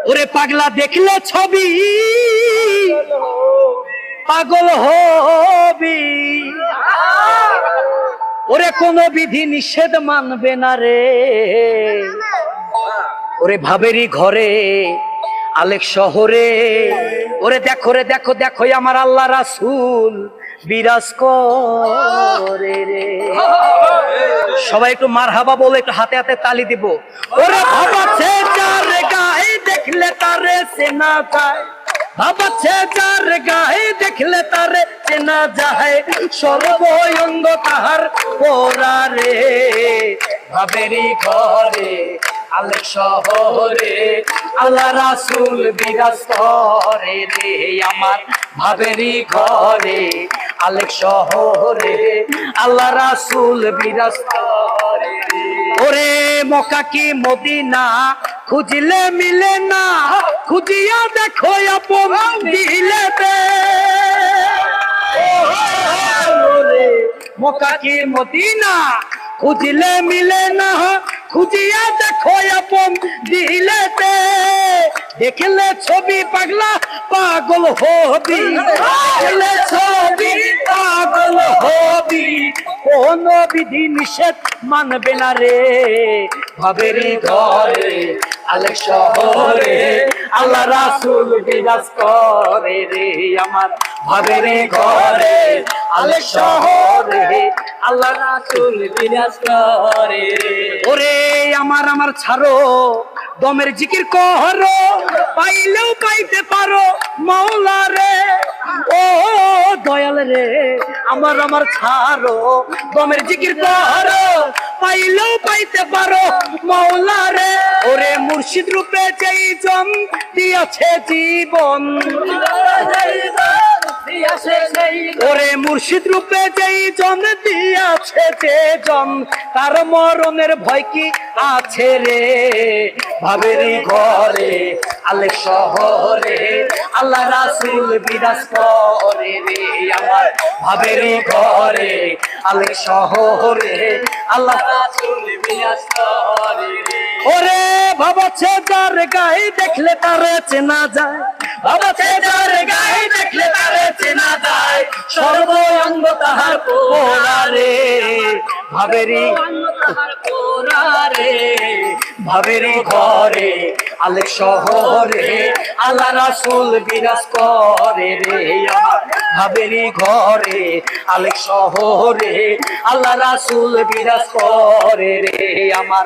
ওরে পাগলা দেখলে ছবি পাগল হবি, ওরে কোনো বিধি নিষেধ মানবে না রে। ওরে ভাবেরই ঘরে আলেক শহরে, ওরে দেখো রে দেখো দেখো আমার আল্লাহ রাসূল বিরাজ করে রে। সবাই একটু মারহাবা বলে একটু হাতে হাতে তালি দিব। ওরে ভাবাচ্ছে যার গায়ে দেখলে তারে চেনা যায়, ভাবাচ্ছে যার গায়ে দেখলে তারে চেনা যায়, সর্বঙ্গ তাহার পোড়া রে। ভাবেরই ঘরে আলেক শহরে আল্লাহ রাসূল বিরাজ করে রে। আমার ভাবেরই ঘরে আলেক শহরে আল্লাহ রাসূল বিরাজ করে রে। ওরে মক্কা কি মদিনা খুঁজলে মিলে না, খুঁজিয়া দেখো আপন দিলেতে। ওরে মক্কা কি মদিনা খুঁজলে মিলে না, খুঁজিয়া দেখো আপন দিলেতে। দেখলে ছবি পাগলা পাগল হবি, দেখলে ছবি পাগল হবি, কোন বিধি নিষেধ মানবে না রে। ভাবেরই ঘরে আলেক শহরে আল্লাহ রাসূল বিরাজ করে রে। আমার ভাবেরই ঘরে আলেক শহরে আল্লাহ রাসূল বিরাজ করে রে। ওরে আমার আমার ছাড়ো দমের জিকির করো, পাইলেও পাইতে পারো মাওলা রে। ও দয়াল রে আমার আমার ছাড়ো দমের জিকির করো, পাইলেও পাইতে পারো মাওলা রে। ওরে মুর্শিদ রূপে যেই জন দিয়াছে জীবন, ওরে মুর্শিদ রূপে যেই জন দিয়াছে যে জন, তার মরণের ভয় কি আছে রে। ভাবেরই ঘরে আলেক শহরে আল্লাহ রাসূল বিরাজ করে রে। আমার ভাবেরই ঘরে আলেক শহরে আল্লাহ রাসূল বিরাজ করে রে। ওরে ভাবাচ্ছে যার গায়ে দেখলে তারে চেনা যায়, ভাবাচ্ছে যার গায়ে দেখলে তারে চেনা যায়, সর্বঙ্গ তাহার পোড়া রে। ভাবেরই ভাবেরই ঘরে আলেক শহরে আল্লাহ রাসূল বিরাজ করে রে। আমার ভাবেরই ঘরে আলেক শহরে আল্লাহ রাসূল বিরাজ করে রে। আমার